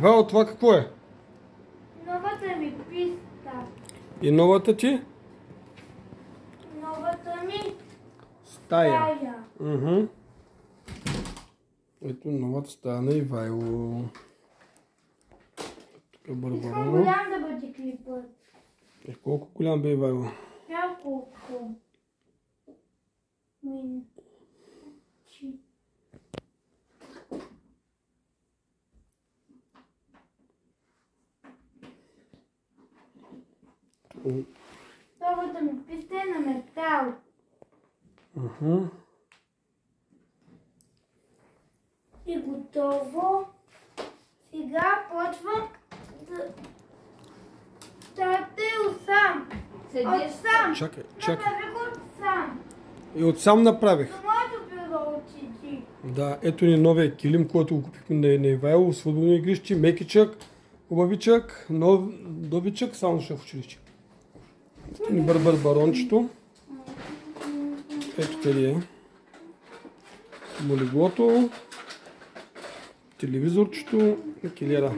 Ивайло, това какво е? Новата ми писта. И новата ти? Новата ми Стая. стая. Ето новата стая на Ивайло. Тук е Искам Барбарона. голям да бъде клипът. Колко голям бе Ивайло? Няколко. Минчи. Новата ми писта е на метал. И готово. Сега почвам да стартил сам. Отсам. Чакай. Направи го отсам. И отсам направих. За моето бюро отиди. Да, ето ни новия килим, който го купихме на Ивайло, свободно игрище, мекичък, хубавичък, новичък, само ще в училище. Ето ни барбарончето. Ето къде е. Молеглото, телевизорчето и килера.